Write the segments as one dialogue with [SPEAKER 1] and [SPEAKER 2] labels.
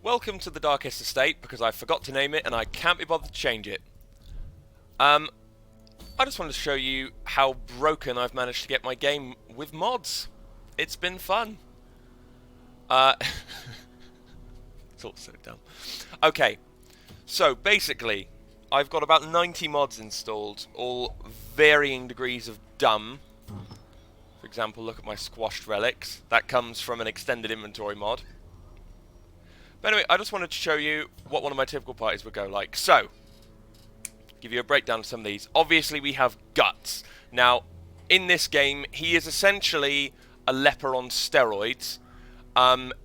[SPEAKER 1] Welcome to the Darkest Estate, because I forgot to name it and I can't be bothered to change it. I just wanted to show you how broken I've managed to get my game with mods. It's been fun. It's all so dumb. Okay, so basically, I've got about 90 mods installed, all varying degrees of dumb. For example, look at my squashed relics. That comes from an extended inventory mod. But anyway, I just wanted to show you what one of my typical parties would go like. So, give you a breakdown of some of these. Obviously, we have Guts. Now, in this game, he is essentially a leper on steroids.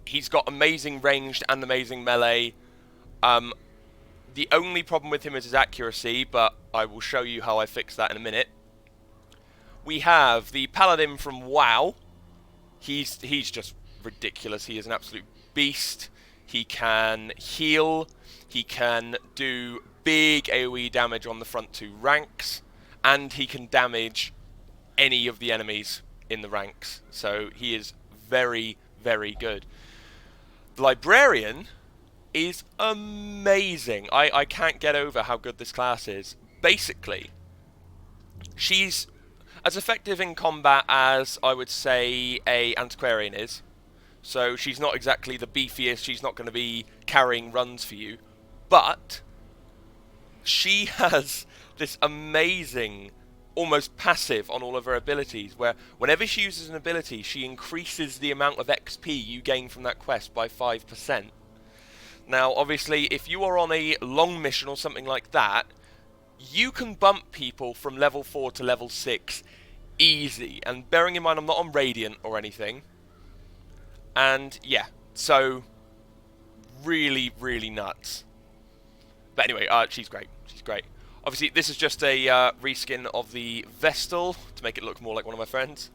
[SPEAKER 1] He's got amazing ranged and amazing melee. The only problem with him is his accuracy, but I will show you how I fix that in a minute. We have the Paladin from WoW. He's just ridiculous. He is an absolute beast. He can heal. He can do big AoE damage on the front two ranks, and he can damage any of the enemies in the ranks. So he is very, very good. The Librarian is amazing. I can't get over how good this class is. Basically, she's as effective in combat as I would say a Antiquarian is. So she's not exactly the beefiest, she's not going to be carrying runs for you, but she has this amazing, almost passive on all of her abilities, where whenever she uses an ability, she increases the amount of XP you gain from that quest by 5%. Now, obviously, if you are on a long mission or something like that, you can bump people from level 4 to level 6 easy. And bearing in mind, I'm not on Radiant or anything. And, yeah, so, really, really nuts. But anyway, she's great. She's great. Obviously, this is just a reskin of the Vestal to make it look more like one of my friends.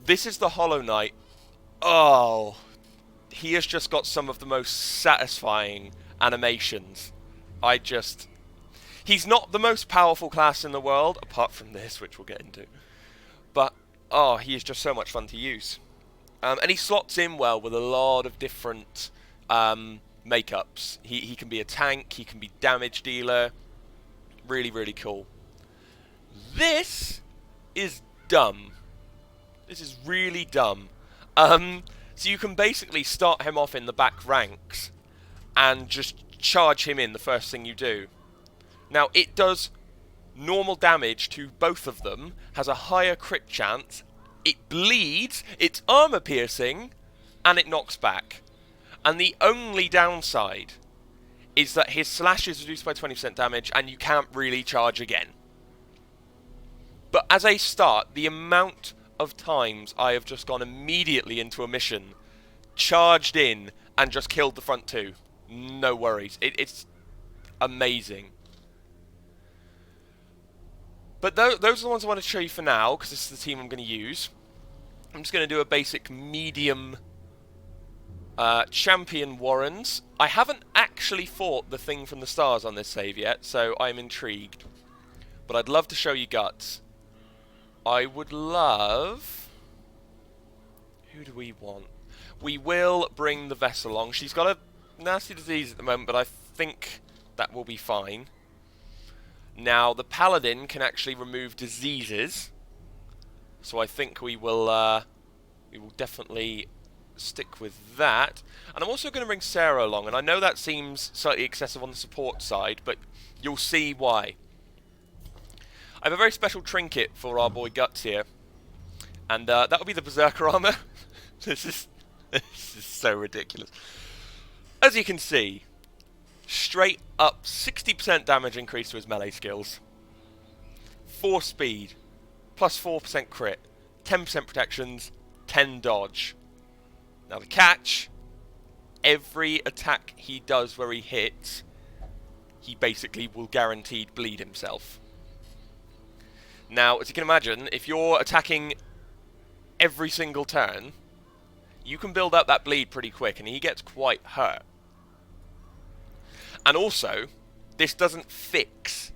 [SPEAKER 1] This is the Hollow Knight. Oh, he has just got some of the most satisfying animations. He's not the most powerful class in the world, apart from this, which we'll get into. But, oh, he is just so much fun to use. And he slots in well with a lot of different makeups. He can be a tank, he can be damage dealer. Really, really cool. This is dumb. This is really dumb. So you can basically start him off in the back ranks and just charge him in the first thing you do. Now, it does normal damage to both of them, has a higher crit chance, it bleeds, it's armor piercing, and it knocks back. And the only downside is that his slash is reduced by 20% damage, and you can't really charge again. But as a start, the amount of times I have just gone immediately into a mission, charged in, and just killed the front two. No worries. It's amazing. But those are the ones I want to show you for now, because this is the team I'm going to use. I'm just going to do a basic medium champion Warrens. I haven't actually fought the thing from the stars on this save yet, so I'm intrigued. But I'd love to show you Guts. I would love... Who do we want? We will bring the Vessel along. She's got a nasty disease at the moment, but I think that will be fine. Now, the Paladin can actually remove diseases, so I think we will definitely stick with that. And I'm also going to bring Sarah along, and I know that seems slightly excessive on the support side, but you'll see why. I have a very special trinket for our boy Guts here, and that will be the Berserker armor. This is so ridiculous. As you can see, straight up 60% damage increase to his melee skills, 4 speed, plus 4% crit, 10% protections, 10 dodge. Now the catch, every attack he does where he hits, he basically will guaranteed bleed himself. Now, as you can imagine, if you're attacking every single turn, you can build up that bleed pretty quick, and he gets quite hurt. And also, this doesn't fix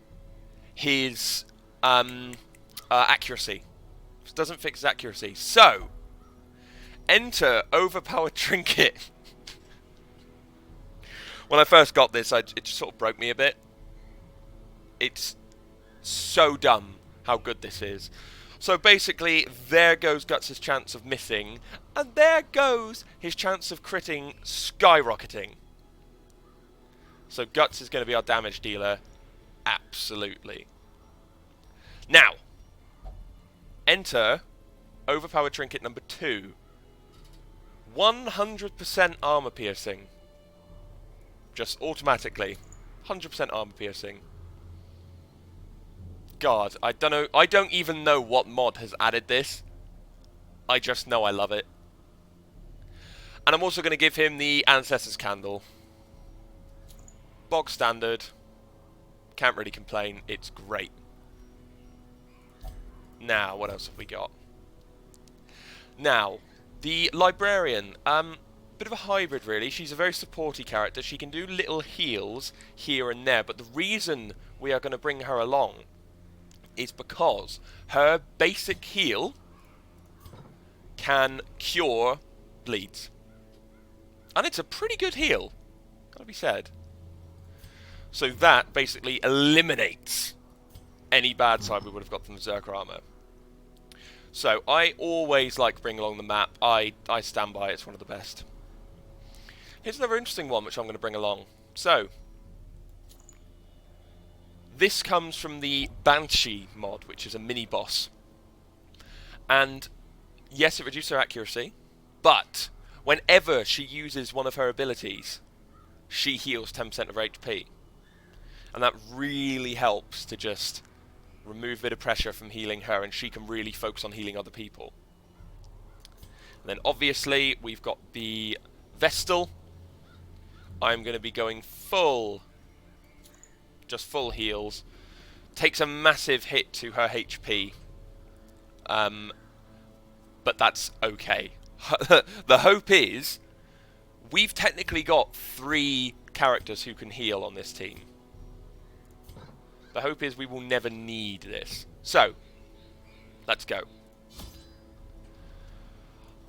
[SPEAKER 1] his accuracy. This doesn't fix his accuracy. So, enter overpowered trinket. When I first got this, it just sort of broke me a bit. It's so dumb how good this is. So basically, there goes Guts' chance of missing, and there goes his chance of critting skyrocketing. So Guts is going to be our damage dealer, absolutely. Now, enter overpowered trinket number 2. 100% armor piercing. Just automatically. 100% armor piercing. God, I don't know. I don't even know what mod has added this. I just know I love it. And I'm also going to give him the Ancestor's Candle. Bog standard. Can't really complain. It's great. Now, what else have we got? Now, the Librarian. Bit of a hybrid, really. She's a very supporty character. She can do little heals here and there. But the reason we are going to bring her along is because her basic heal can cure bleeds. And it's a pretty good heal, gotta be said. So that basically eliminates any bad side we would have got from the Zerker armor. So I always like to bring along the map. I stand by it. It's one of the best. Here's another interesting one which I'm going to bring along. So this comes from the Banshee mod, which is a mini-boss. And yes, it reduces her accuracy, but whenever she uses one of her abilities, she heals 10% of her HP. And that really helps to just remove a bit of pressure from healing her, and she can really focus on healing other people. And then obviously, we've got the Vestal. I'm going to be going full... just full heals. Takes a massive hit to her HP. But that's okay. The hope is, we've technically got 3 characters who can heal on this team. The hope is we will never need this. So, let's go.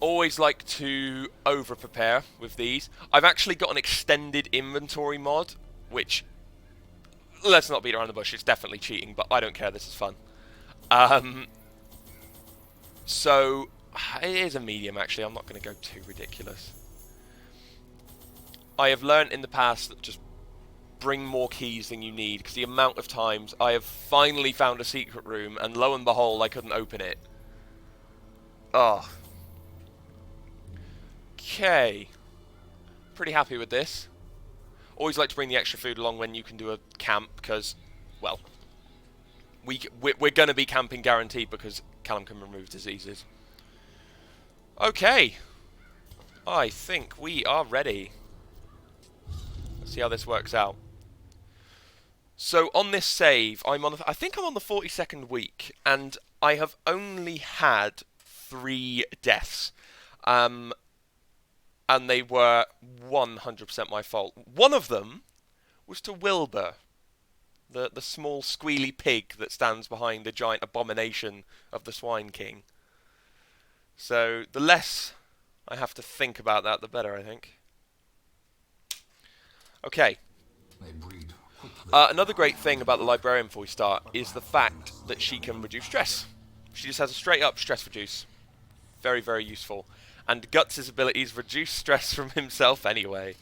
[SPEAKER 1] Always like to over-prepare with these. I've actually got an extended inventory mod, which... let's not beat around the bush, it's definitely cheating, but I don't care, this is fun. So, it is a medium actually, I'm not going to go too ridiculous. I have learnt in the past that just bring more keys than you need, because the amount of times I have finally found a secret room, and lo and behold, I couldn't open it. Oh. Okay. Pretty happy with this. Always like to bring the extra food along when you can do a camp, because, well, we're going to be camping guaranteed, because Callum can remove diseases. Okay. I think we are ready. Let's see how this works out. So on this save, I think I'm on the 42nd week, and I have only had 3 deaths. And they were 100% my fault. One of them was to Wilbur, the small squealy pig that stands behind the giant abomination of the Swine King. So the less I have to think about that, the better, I think. Okay. Another great thing about the Librarian before we start is the fact that she can reduce stress. She just has a straight up stress reduce. Very, very useful. And Guts' abilities reduce stress from himself anyway.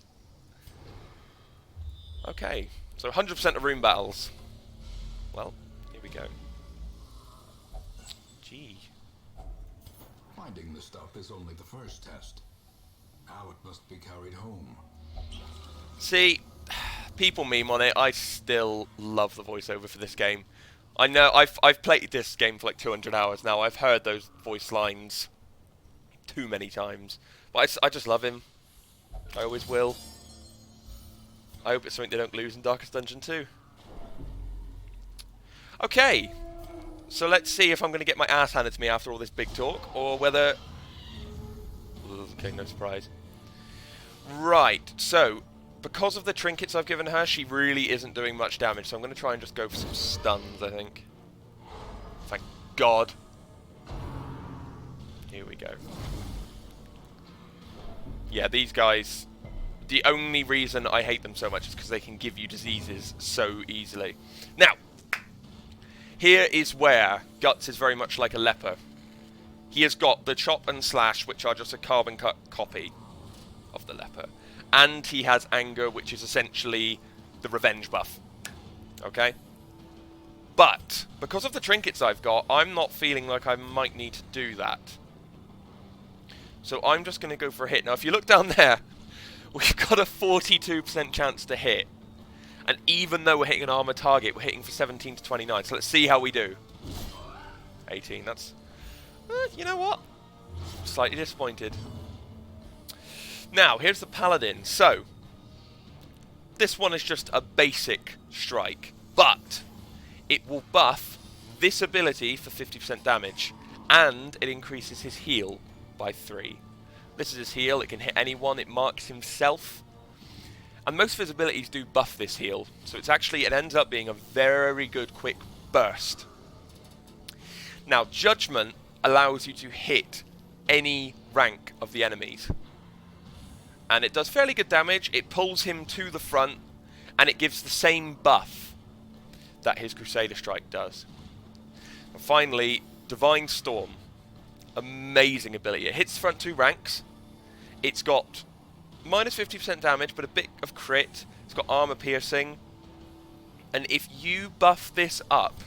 [SPEAKER 1] Okay, so 100% of room battles. Well, here we go. Gee.
[SPEAKER 2] Finding the stuff is only the first test. Now it must be carried home.
[SPEAKER 1] See, people meme on it. I still love the voiceover for this game. I know I've played this game for like 200 hours now. I've heard those voice lines too many times. But I just love him. I always will. I hope it's something they don't lose in Darkest Dungeon 2. Okay. So let's see if I'm going to get my ass handed to me after all this big talk, or whether... okay, no surprise. Right, so, because of the trinkets I've given her, she really isn't doing much damage, so I'm going to try and just go for some stuns, I think. Thank God. Here we go. Yeah, these guys The only reason I hate them so much is because they can give you diseases so easily. Now, here is where Guts is very much like a leper. He has got the chop and slash, which are just a carbon cut copy of the leper. And he has anger, which is essentially the revenge buff. Okay? But, because of the trinkets I've got, I'm not feeling like I might need to do that. So I'm just going to go for a hit. Now, if you look down there, we've got a 42% chance to hit. And even though we're hitting an armor target, we're hitting for 17 to 29. So let's see how we do. 18, that's... you know what? Slightly disappointed. Now, here's the Paladin. So, this one is just a basic strike. But, it will buff this ability for 50% damage. And it increases his heal by 3. This is his heal. It can hit anyone. It marks himself. And most of his abilities do buff this heal. So it's actually, it ends up being a very good quick burst. Now, Judgment allows you to hit any rank of the enemies. And it does fairly good damage. It pulls him to the front. And it gives the same buff that his Crusader Strike does. And finally, Divine Storm. Amazing ability. It hits the front 2 ranks. It's got minus 50% damage, but a bit of crit. It's got armor piercing. And if you buff this up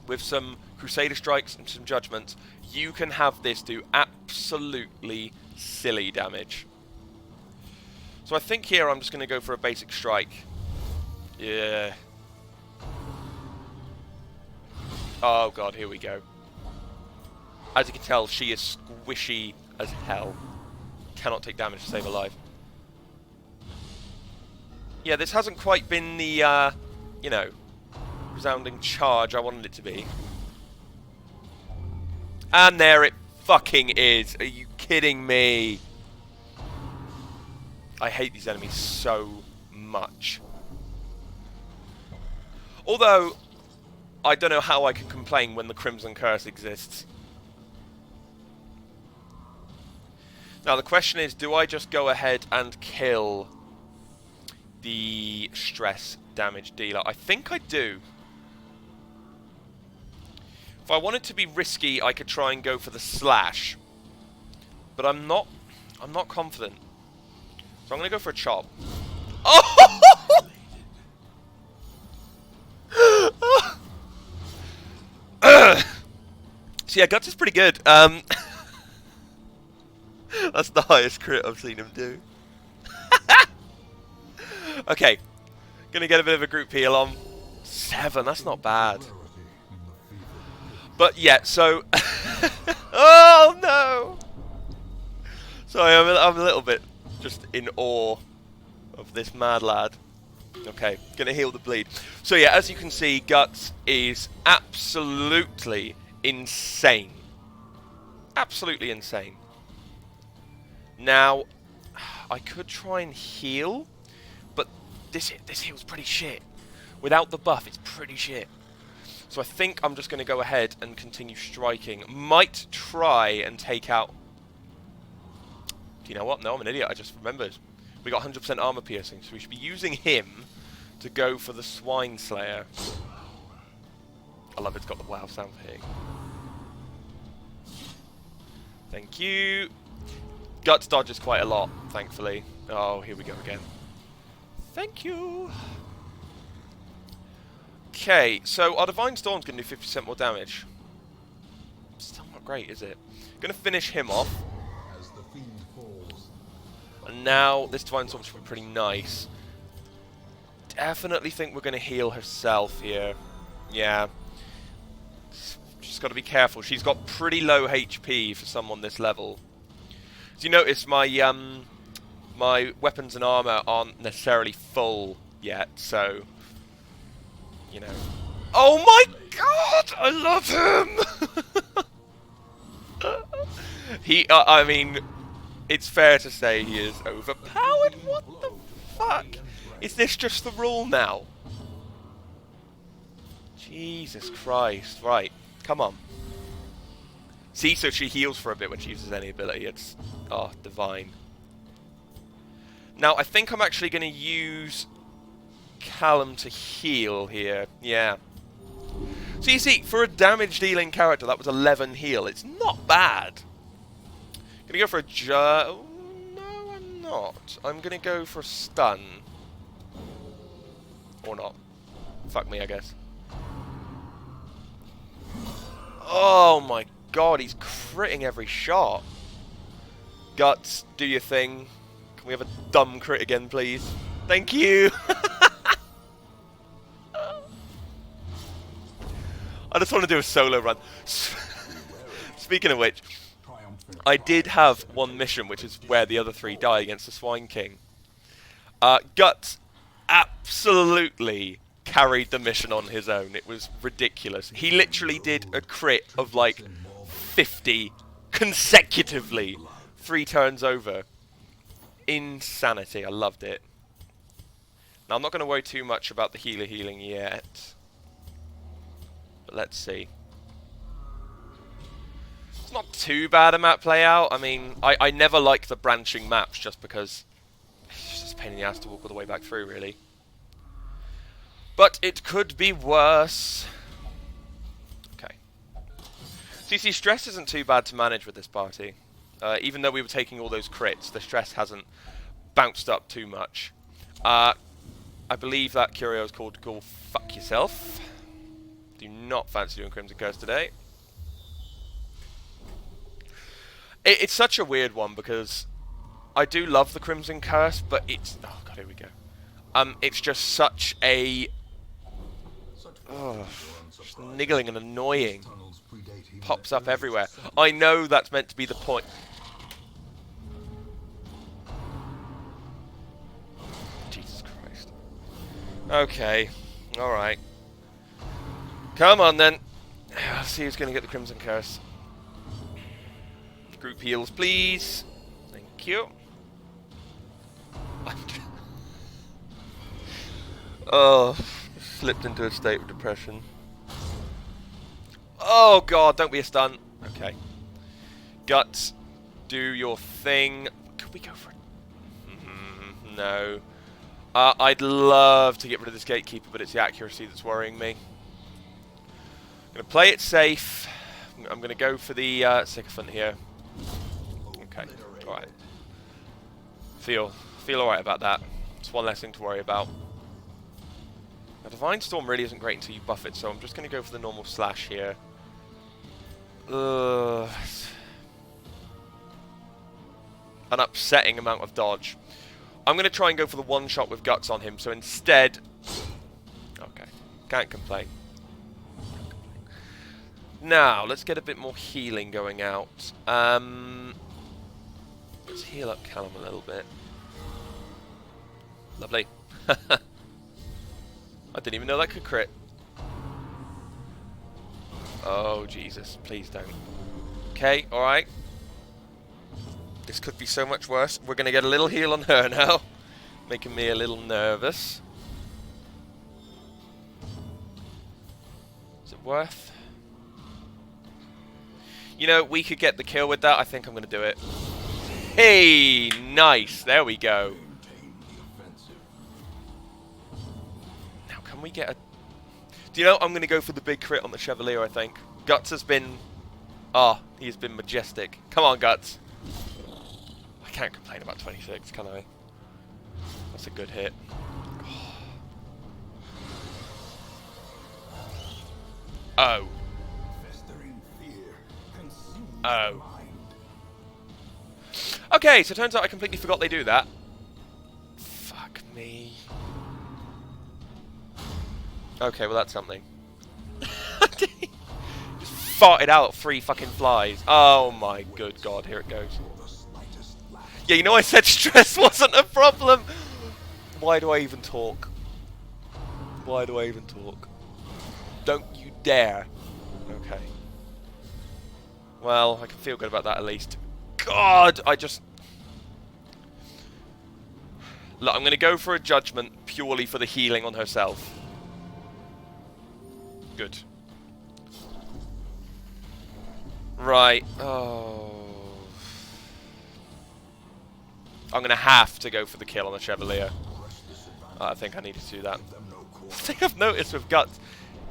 [SPEAKER 1] with some Crusader Strikes and some Judgments, you can have this do absolutely silly damage. So I think here I'm just going to go for a basic strike. Yeah. Oh god, here we go. As you can tell, she is squishy as hell. Cannot take damage to save her life. Yeah, this hasn't quite been the, you know, resounding charge I wanted it to be. And there it fucking is. Are you kidding me? I hate these enemies so much. Although, I don't know how I can complain when the Crimson Curse exists. Now the question is, do I just go ahead and kill the stress damage dealer? I think I do. If I wanted to be risky, I could try and go for the slash. But I'm not confident. So I'm going to go for a chop. Oh! So yeah, Guts is pretty good. That's the highest crit I've seen him do. Okay. Gonna get a bit of a group heal on. 7, that's not bad. But yeah, so... oh no! Sorry, I'm a little bit just in awe of this mad lad. Okay, gonna heal the bleed. So yeah, as you can see, Guts is absolutely insane. Absolutely insane. Now, I could try and heal, but this heal's pretty shit. Without the buff, it's pretty shit. So I think I'm just going to go ahead and continue striking. Might try and take out... Do you know what? No, I'm an idiot. I just remembered. We got 100% armor piercing, so we should be using him to go for the Swine Slayer. I love it's got the wow sound for hitting. Thank you. Guts dodges quite a lot, thankfully. Oh, here we go again. Thank you. Okay, so our Divine Storm's going to do 50% more damage. Still not great, is it? Going to finish him off.
[SPEAKER 2] As the fiend falls.
[SPEAKER 1] And now this Divine Storm should be pretty nice. Definitely think we're going to heal herself here. Yeah. She's got to be careful. She's got pretty low HP for someone this level. As you notice, my my weapons and armor aren't necessarily full yet, so you know. Oh my god, I love him. I mean, it's fair to say he is overpowered. What the fuck? Is this just the rule now? Jesus Christ! Right, come on. See, so she heals for a bit when she uses any ability. It's, oh, divine. Now, I think I'm actually going to use Callum to heal here. Yeah. So you see, for a damage-dealing character, that was 11 heal. It's not bad. Gonna go for a oh, no, I'm not. I'm gonna go for a stun. Or not. Fuck me, I guess. Oh my god, he's critting every shot. Guts, do your thing. Can we have a dumb crit again, please? Thank you! I just want to do a solo run. Speaking of which, I did have one mission, which is where the other 3 die against the Swine King. Guts absolutely carried the mission on his own. It was ridiculous. He literally did a crit of like 50 consecutively, 3 turns over. Insanity. I loved it. Now, I'm not going to worry too much about the healer healing yet. But let's see. It's not too bad a map layout. I mean, I never like the branching maps just because it's just a pain in the ass to walk all the way back through, really. But it could be worse. Okay. So you see, stress isn't too bad to manage with this party. Even though we were taking all those crits, the stress hasn't bounced up too much. I believe that curio is called Go Fuck Yourself. Do not fancy doing Crimson Curse today. It's such a weird one because I do love the Crimson Curse, but it's... Oh god, here we go. It's just such a... just niggling and annoying. Pops up everywhere. I know that's meant to be the point. Jesus Christ. Okay. Alright. Come on then. Let's see who's going to get the Crimson Curse. Group heals, please. Thank you. Oh, slipped into a state of depression. Oh god, don't be a stunt. Okay. Guts, do your thing. Could we go for it? No. I'd love to get rid of this gatekeeper, but it's the accuracy that's worrying me. I'm going to play it safe. I'm going to go for the sycophant here. Okay, alright. Feel alright about that. It's one less thing to worry about. Now, Divine Storm really isn't great until you buff it, so I'm just going to go for the normal slash here. An upsetting amount of dodge. I'm going to try and go for the one shot with Guts on him, so instead... Okay, can't complain. Now, let's get a bit more healing going out. Let's heal up Callum a little bit. Lovely. I didn't even know that could crit. Oh, Jesus. Please don't. Okay, alright. This could be so much worse. We're going to get a little heal on her now. Making me a little nervous. Is it worth? You know, we could get the kill with that. I think I'm going to do it. Hey, nice. There we go. Now, can we get a... Do you know, I'm going to go for the big crit on the Chevalier, I think. Guts has been... he's been majestic. Come on, Guts. I can't complain about 26, can I? That's a good hit. Oh. Oh. Okay, so it turns out I completely forgot they do that. Fuck me. Okay, well that's something. Just farted out 3 fucking flies. Oh my good god, here it goes. Yeah, you know I said stress wasn't a problem. Why do I even talk? Why do I even talk? Don't you dare. Okay. Well, I can feel good about that at least. God, I just... Look, I'm going to go for a judgment purely for the healing on herself. Good. Right. Oh. I'm going to have to go for the kill on the Chevalier. I think I needed to do that. The thing I've noticed with Guts,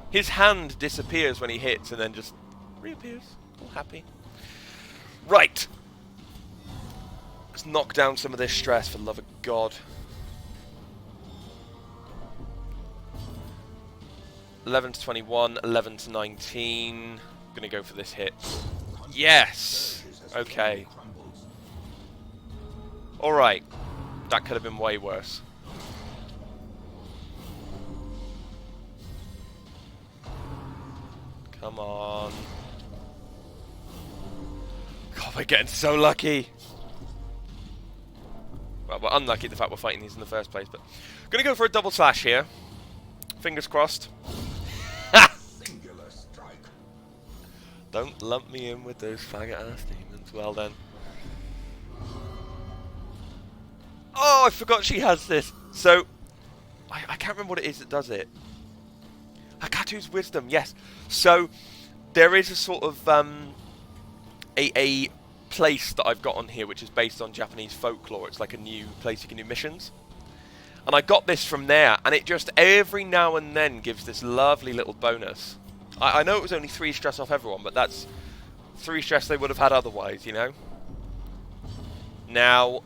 [SPEAKER 1] his hand disappears when he hits and then just reappears. All happy. Right. Let's knock down some of this stress, for the love of God. 11 to 21, 11 to 19. Gonna go for this hit. Yes! Okay. Alright. That could have been way worse. Come on. God, we're getting so lucky. Well, we're unlucky the fact we're fighting these in the first place, but... Gonna go for a double slash here. Fingers crossed. Don't lump me in with those faggot-ass demons. Well then. Oh, I forgot she has this. So, I can't remember what it is that does it. Hakatu's Wisdom, yes. So, there is a sort of, a place that I've got on here which is based on Japanese folklore. It's like a new place you can do missions. And I got this from there, and it just every now and then gives this lovely little bonus. I know it was only 3 stress off everyone, but that's 3 stress they would have had otherwise, you know? Now,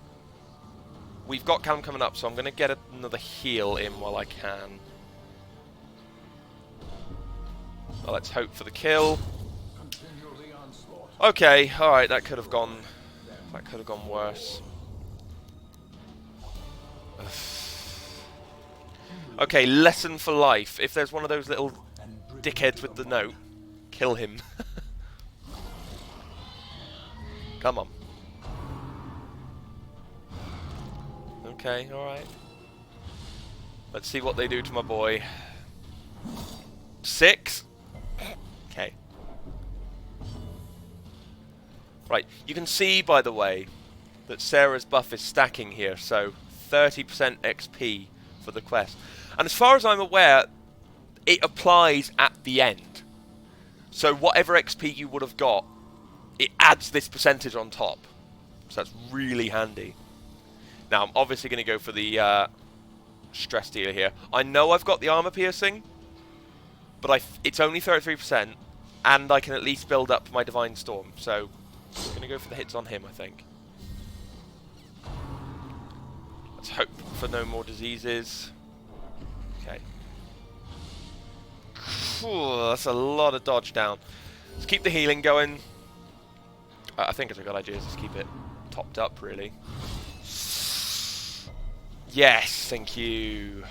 [SPEAKER 1] we've got Cam coming up, so I'm going to get another heal in while I can. Well, let's hope for the kill. Okay, alright, that could have gone worse. Okay, lesson for life. If there's one of those little dickheads with the note, kill him. Come on. Okay, alright. Let's see what they do to my boy. 6? Okay. Right, you can see, by the way, that Sarah's buff is stacking here, so 30% XP for the quest. And as far as I'm aware, it applies at the end. So whatever XP you would have got, it adds this percentage on top. So that's really handy. Now, I'm obviously going to go for the stress dealer here. I know I've got the armor piercing, but it's only 33%, and I can at least build up my Divine Storm. So I'm going to go for the hits on him, I think. Let's hope for no more diseases. Okay. Whew, that's a lot of dodge down. Let's keep the healing going. I think it's a good idea to just keep it topped up, really. Yes, thank you.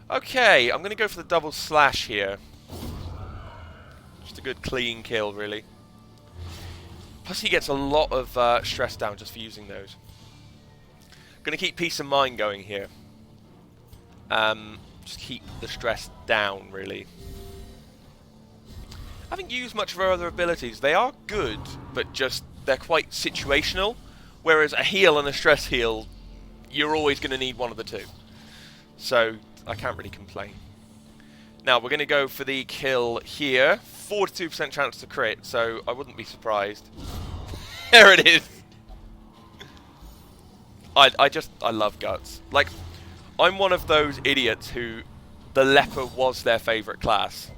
[SPEAKER 1] Okay, I'm going to go for the double slash here. Just a good clean kill, really. Plus he gets a lot of stress down just for using those. Going to keep Peace of Mind going here. Just keep the stress down, really. I haven't used much of her other abilities. They are good, but just they're quite situational. Whereas a heal and a stress heal, you're always going to need one of the two. So I can't really complain. Now we're going to go for the kill here. 42% chance to crit, so I wouldn't be surprised. There it is. I love Guts. Like, I'm one of those idiots who the leper was their favourite class.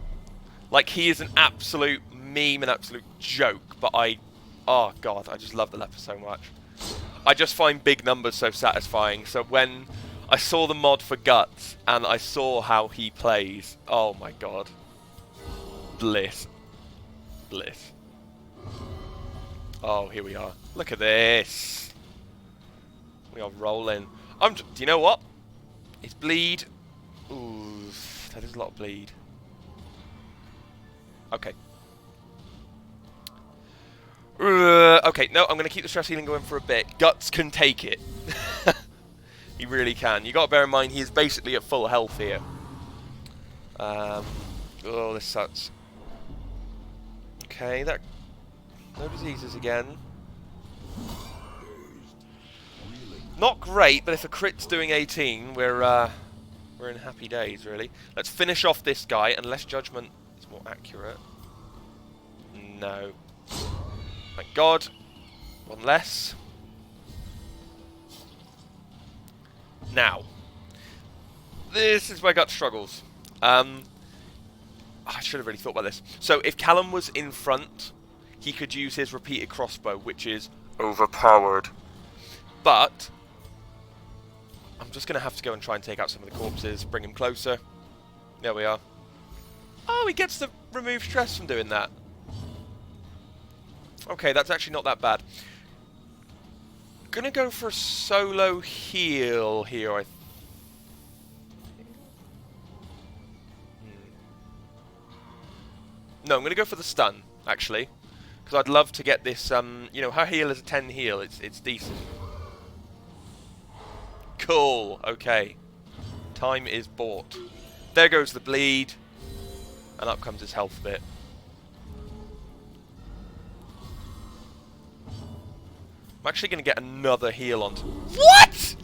[SPEAKER 1] Like, he is an absolute meme, an absolute joke, but oh god, I just love the leper so much. I just find big numbers so satisfying, so when I saw the mod for Guts, and I saw how he plays, oh my god. Bliss. Bliss. Oh, here we are. Look at this. We are rolling. Do you know what? It's bleed. Ooh, that is a lot of bleed. Okay. Okay, no, I'm going to keep the stress healing going for a bit. Guts can take it. He really can. You got to bear in mind he is basically at full health here. Oh, this sucks. Okay, no diseases again. Not great, but if a crit's doing 18, we're in happy days, really. Let's finish off this guy, unless Judgment is more accurate. No. Thank God. One less. Now, this is where gut struggles. I should have really thought about this. So, if Callum was in front, he could use his repeated crossbow, which is overpowered. But I'm just going to have to go and try and take out some of the corpses, bring him closer. There we are. Oh, he gets to remove stress from doing that. Okay, that's actually not that bad. Gonna go for a solo heal here, No, I'm gonna go for the stun, actually. Because I'd love to get this, you know, her heal is a 10 heal, it's decent. Cool, okay. Time is bought. There goes the bleed. And up comes his health bit. I'm actually going to get another heal on. What?!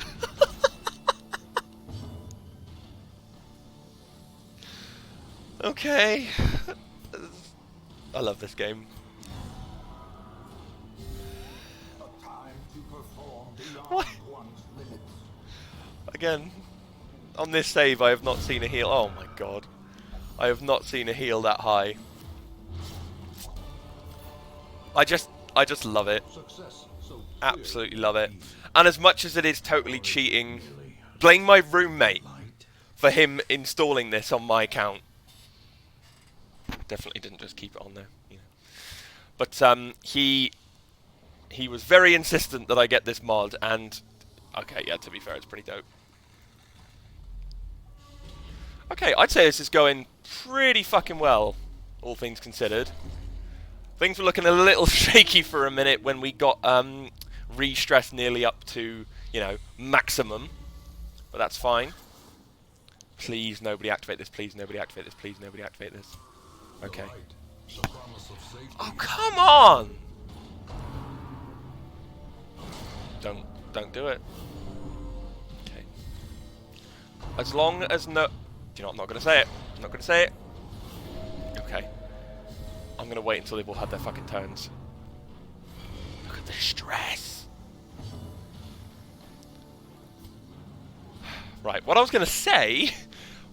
[SPEAKER 1] Okay. I love this game. What? Again, on this save I have not seen a heal. Oh my god. I have not seen a heal that high. I just love it. Absolutely love it. And as much as it is totally cheating, blame my roommate for him installing this on my account. Definitely didn't just keep it on there, you know. But he was very insistent that I get this mod, and okay, yeah, to be fair, it's pretty dope. Okay, I'd say this is going pretty fucking well, all things considered. Things were looking a little shaky for a minute when we got re-stress nearly up to, you know, maximum. But that's fine. Please, nobody activate this. Please, nobody activate this. Please, nobody activate this. Okay. Oh, come on! Don't do it. Okay. As long as no... Do you know what? I'm not going to say it. I'm not going to say it. Okay. I'm going to wait until they've all had their fucking turns. Look at the stress. Right, what I was going to say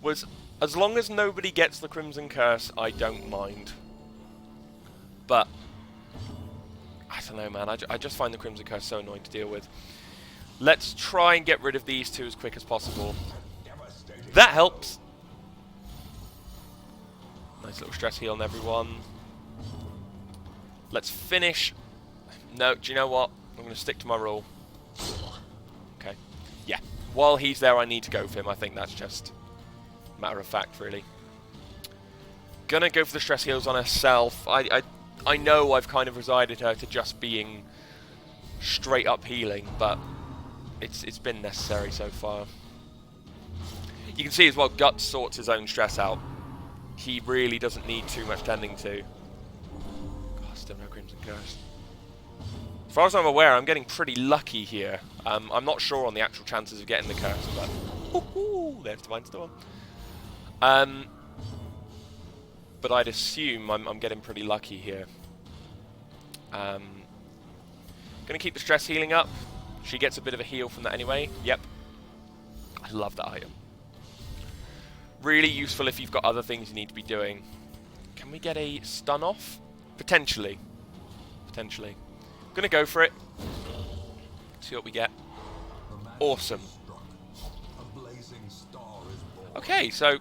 [SPEAKER 1] was, as long as nobody gets the Crimson Curse, I don't mind. But, I don't know, man. I just find the Crimson Curse so annoying to deal with. Let's try and get rid of these two as quick as possible. That helps. Nice little stress heal on everyone. Let's finish. No, do you know what? I'm going to stick to my rule. Okay. Yeah. While he's there, I need to go for him. I think that's just matter of fact, really. Gonna go for the stress heals on herself. I know I've kind of resided her to just being straight up healing, but it's been necessary so far. You can see as well, Guts sorts his own stress out. He really doesn't need too much tending to. God, still no Crimson Curse. As far as I'm aware, I'm getting pretty lucky here. I'm not sure on the actual chances of getting the curse, but there's Divine Storm. But I'd assume I'm getting pretty lucky here. Gonna keep the stress healing up. She gets a bit of a heal from that anyway. Yep. I love that item. Really useful if you've got other things you need to be doing. Can we get a stun off? Potentially. Potentially. Gonna go for it. See what we get. Awesome. Okay, so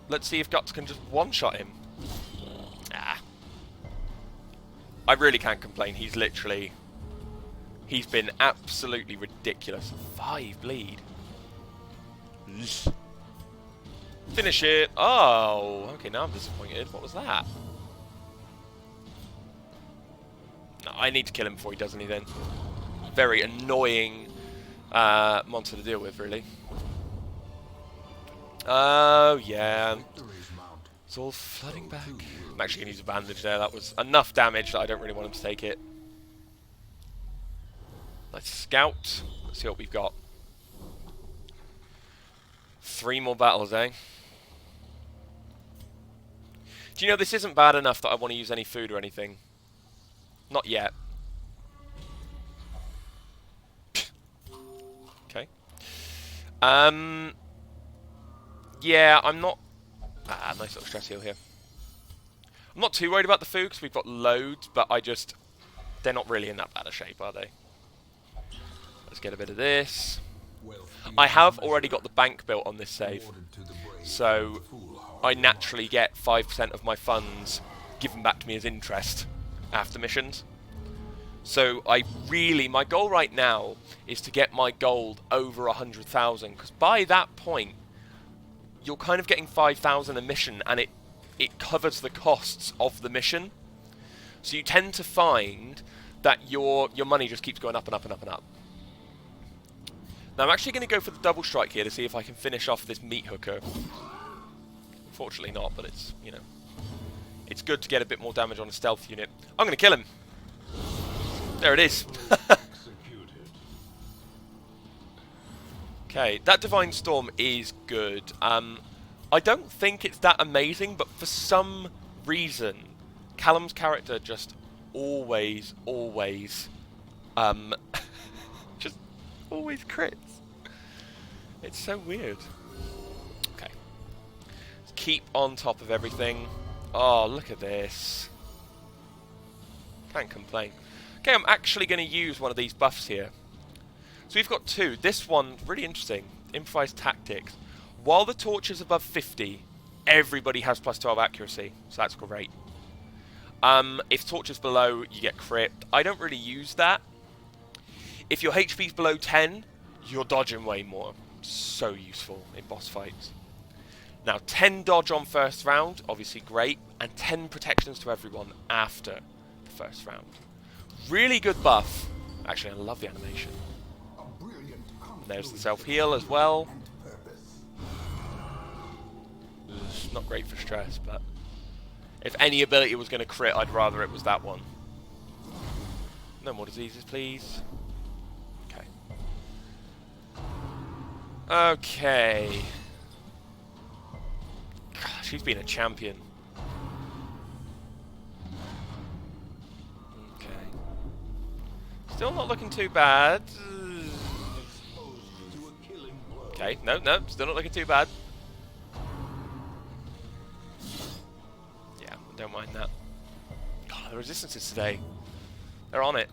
[SPEAKER 1] let's see if Guts can just one-shot him. Ah. I really can't complain. He's literally... He's been absolutely ridiculous. 5 bleed. Finish it. Oh, okay, now I'm disappointed. What was that? No, I need to kill him before he does anything. Very annoying monster to deal with, really. Oh, yeah. It's all flooding back. I'm actually going to use a bandage there. That was enough damage that I don't really want him to take it. Let's scout. Let's see what we've got. 3 more battles, eh? Do you know, this isn't bad enough that I want to use any food or anything. Not yet. Okay. Yeah, I'm not... nice little stress heal here. I'm not too worried about the food because we've got loads, but I just... They're not really in that bad a shape, are they? Let's get a bit of this. I have already got the bank built on this save, so I naturally get 5% of my funds given back to me as interest after missions. So my goal right now is to get my gold over 100,000, because by that point, you're kind of getting 5,000 a mission, and it covers the costs of the mission. So you tend to find that your money just keeps going up and up and up and up. Now I'm actually going to go for the double strike here to see if I can finish off this meat hooker. Unfortunately not, but it's, you know, it's good to get a bit more damage on a stealth unit. I'm going to kill him. There it is. Okay, that Divine Storm is good. I don't think it's that amazing, but for some reason, Callum's character just always, just always crits. It's so weird. Okay. Let's keep on top of everything. Oh, look at this. Can't complain. Okay, I'm actually going to use one of these buffs here. So we've got two. This one, really interesting. Improvised Tactics. While the torch is above 50, everybody has plus 12 accuracy. So that's great. If torch is below, you get crit. I don't really use that. If your HP is below 10, you're dodging way more. So useful in boss fights. Now, 10 dodge on first round, obviously great. And 10 protections to everyone after the first round. Really good buff. Actually, I love the animation. There's the self-heal as well. It's not great for stress, but if any ability was going to crit, I'd rather it was that one. No more diseases, please. Okay. Okay. God, she's been a champion. Okay. Still not looking too bad. Okay, no, still not looking too bad. Yeah, don't mind that. God, the resistances today, they're on it.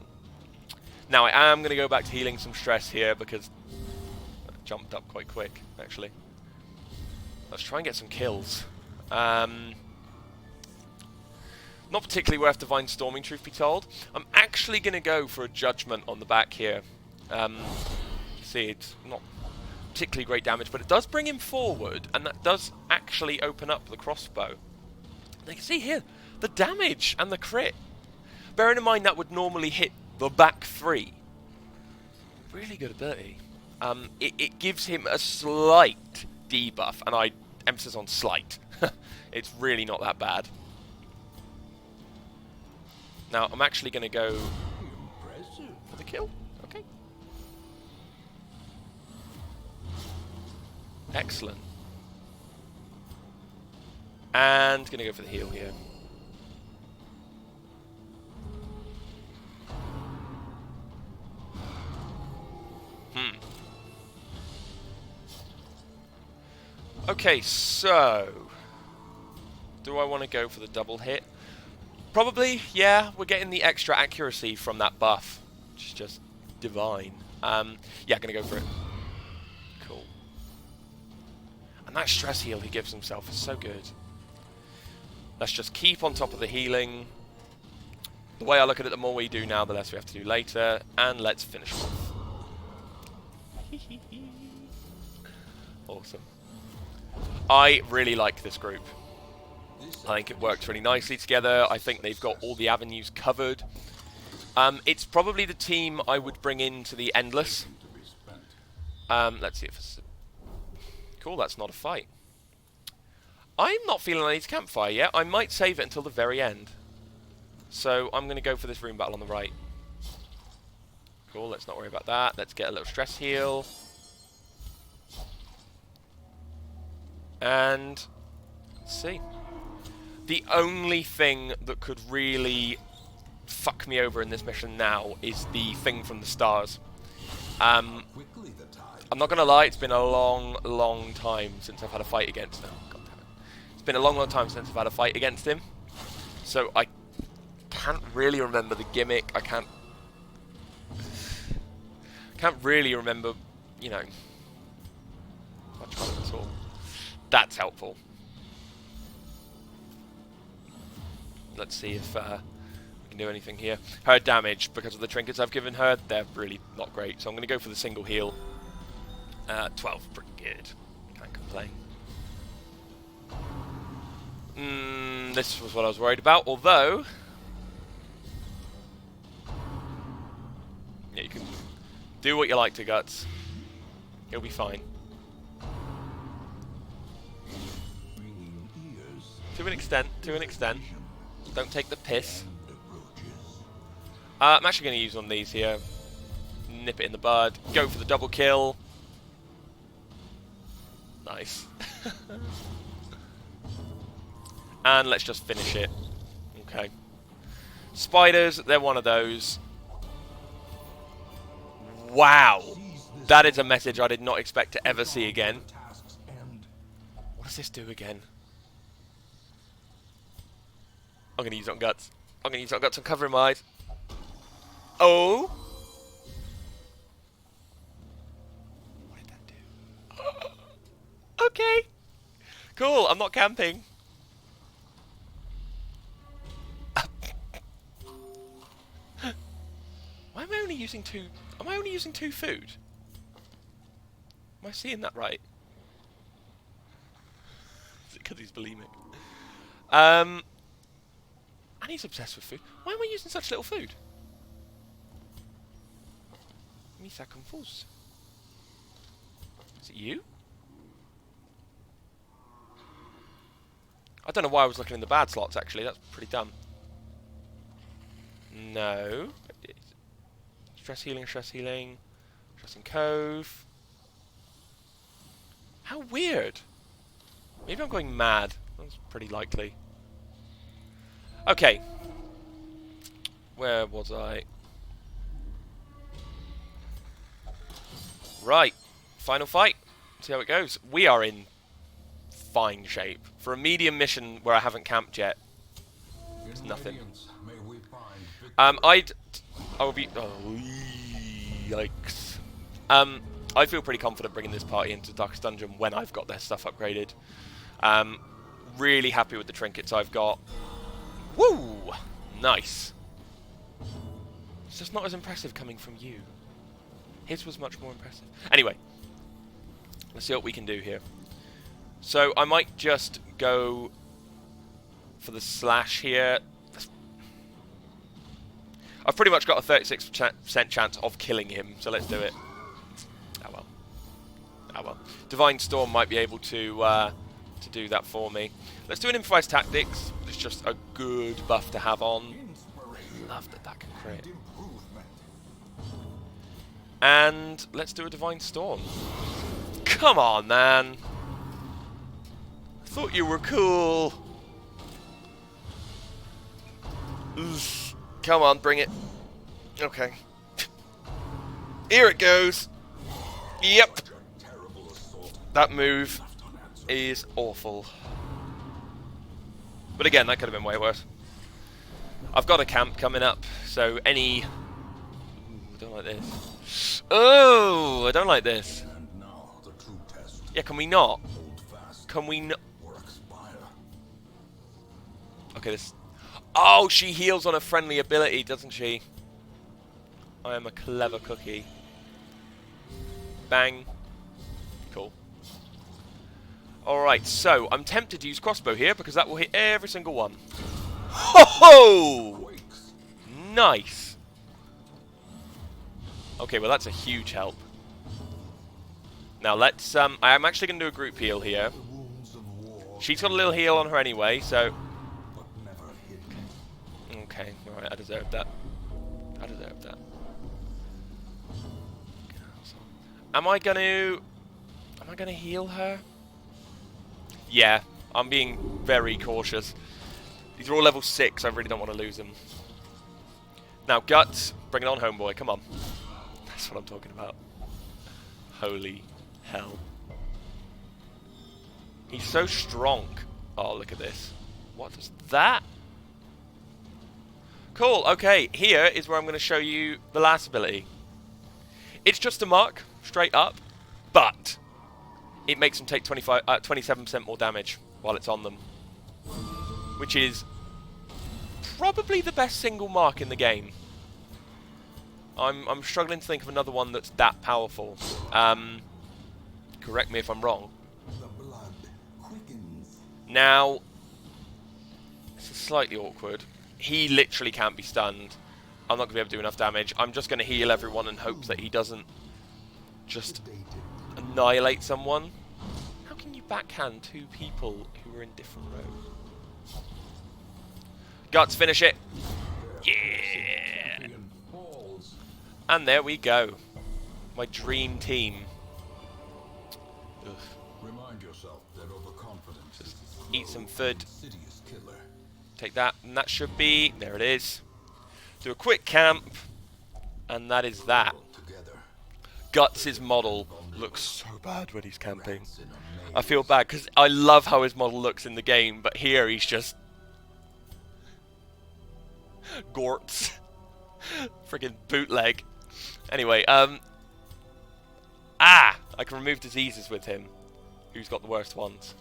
[SPEAKER 1] Now, I am going to go back to healing some stress here because I jumped up quite quick, actually. Let's try and get some kills. Not particularly worth Divine Storming, truth be told. I'm actually going to go for a Judgment on the back here. You see, it's not particularly great damage, but it does bring him forward, and that does actually open up the crossbow. And you can see here, the damage and the crit. Bearing in mind that would normally hit the back three. Really good ability. It gives him a slight debuff, and I emphasis on slight. It's really not that bad. Now, I'm actually going to go for the kill. Okay. Excellent. And going to go for the heal here. Okay, so do I want to go for the double hit? Probably, yeah. We're getting the extra accuracy from that buff, which is just divine. Yeah, gonna go for it. Cool. And that stress heal he gives himself is so good. Let's just keep on top of the healing. The way I look at it, the more we do now, the less we have to do later. And let's finish off. Awesome. I really like this group. I think it works really nicely together. I think they've got all the avenues covered. It's probably the team I would bring into the Endless. Let's see if it's... Cool, that's not a fight. I'm not feeling I need to campfire yet. I might save it until the very end. So I'm going to go for this rune battle on the right. Cool, let's not worry about that. Let's get a little stress heal. And let's see. The only thing that could really fuck me over in this mission now is the thing from the stars.
[SPEAKER 2] Quickly the tide.
[SPEAKER 1] I'm not going to lie, it's been a long, long time since I've had a fight against him. God damn it. It's been a long, long time since I've had a fight against him. So I can't really remember the gimmick. I can't really remember, you know, much of it at all. That's helpful. Let's see if we can do anything here. Her damage, because of the trinkets I've given her, they're really not great. So I'm going to go for the single heal. 12, pretty good. Can't complain. This was what I was worried about, although... Yeah, you can do what you like to Guts. He'll be fine. To an extent, to an extent. Don't take the piss. I'm actually going to use one of these here. Nip it in the bud. Go for the double kill. Nice. And let's just finish it. Okay. Spiders, they're one of those. Wow. That is a message I did not expect to ever see again. What does this do again? I'm going to use it on Guts. I'm going to use it on Guts and covering my eyes. Oh! What did that do? Okay. Cool, I'm not camping. Why am I only using two? Am I only using 2 food? Am I seeing that right? Is it because he's bulimic? And he's obsessed with food. Why am I using such little food? Misa confused. Is it you? I don't know why I was looking in the bad slots, actually. That's pretty dumb. No. Stress healing, stress healing. Stressing Cove. How weird. Maybe I'm going mad. That's pretty likely. Okay. Where was I? Right. Final fight. See how it goes. We are in fine shape. For a medium mission where I haven't camped yet, it's nothing. I will be... Oh, yikes. I feel pretty confident bringing this party into Darkest Dungeon when I've got their stuff upgraded. Really happy with the trinkets I've got. Woo! Nice. It's just not as impressive coming from you. His was much more impressive. Anyway, let's see what we can do here. So I might just go for the slash here. I've pretty much got a 36% chance of killing him, so let's do it. Oh well. Oh well. Divine Storm might be able to do that for me. Let's do an improvised tactics. It's just a good buff to have on. Love that can crit. And let's do a Divine Storm. Come on, man. I thought you were cool. Oof. Come on, bring it. Okay. Here it goes. Yep. That move is awful. But again, that could have been way worse. I've got a camp coming up, so any... Ooh, I don't like this. Oh, I don't like this. Yeah, can we not? Can we not? Okay, this... Oh, she heals on a friendly ability, doesn't she? I am a clever cookie. Bang. Cool. Alright, so I'm tempted to use crossbow here because that will hit every single one. Ho ho! Nice. Okay, well that's a huge help. Now let's, I am actually going to do a group heal here. She's got a little heal on her anyway, so... Okay, alright, I deserved that. I deserved that. Am I gonna heal her? Yeah, I'm being very cautious. These are all level 6, I really don't want to lose them. Now, Guts, bring it on, homeboy, come on. That's what I'm talking about. Holy hell. He's so strong. Oh, look at this. What is that? Cool, okay, here is where I'm going to show you the last ability. It's just a mark, straight up, but it makes them take 27% more damage while it's on them. Which is probably the best single mark in the game. I'm struggling to think of another one that's that powerful. Correct me if I'm wrong.
[SPEAKER 2] The blood quickens.
[SPEAKER 1] Now, this is slightly awkward. He literally can't be stunned. I'm not going to be able to do enough damage. I'm just going to heal everyone in hopes that he doesn't just annihilate someone. How can you backhand two people who are in different rows? Guts, finish it. Yeah. And there we go. My dream team. Ugh.
[SPEAKER 2] Remind yourself that overconfidence
[SPEAKER 1] Just
[SPEAKER 2] is
[SPEAKER 1] eat some food.
[SPEAKER 2] insidious killer.
[SPEAKER 1] Take that, and that should be... There it is. Do a quick camp, and that is that.
[SPEAKER 2] Together.
[SPEAKER 1] Guts' model looks so bad when he's camping. I feel bad, because I love how his model looks in the game, but here he's just... Gorts. Friggin' bootleg. Anyway, I can remove diseases with him. Who's got the worst ones?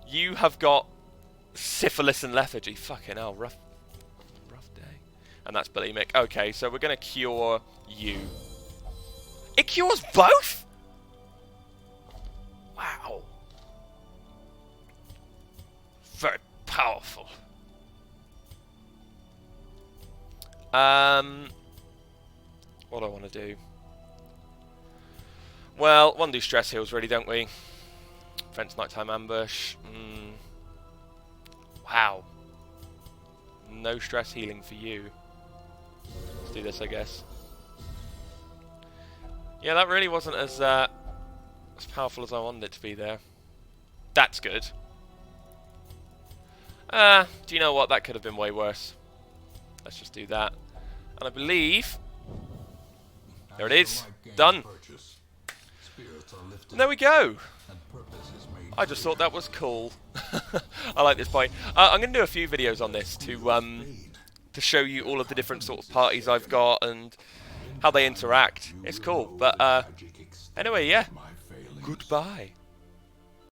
[SPEAKER 1] You have got syphilis and lethargy. Fucking hell, rough day. And that's bulimic. Okay, so we're gonna cure you. It cures both? Wow. Very powerful. What do I want to do? Well, want to do stress heals, really, don't we? Fence nighttime ambush. Wow. No stress healing for you. Let's do this, I guess. Yeah, that really wasn't as powerful as I wanted it to be there. That's good. Do you know what? That could have been way worse. Let's just do that. And I believe... There it is. Done. And there we go. I just thought that was cool. I like this point. I'm going to do a few videos on this to show you all of the different sort of parties I've got and how they interact. It's cool. But anyway, yeah. Goodbye.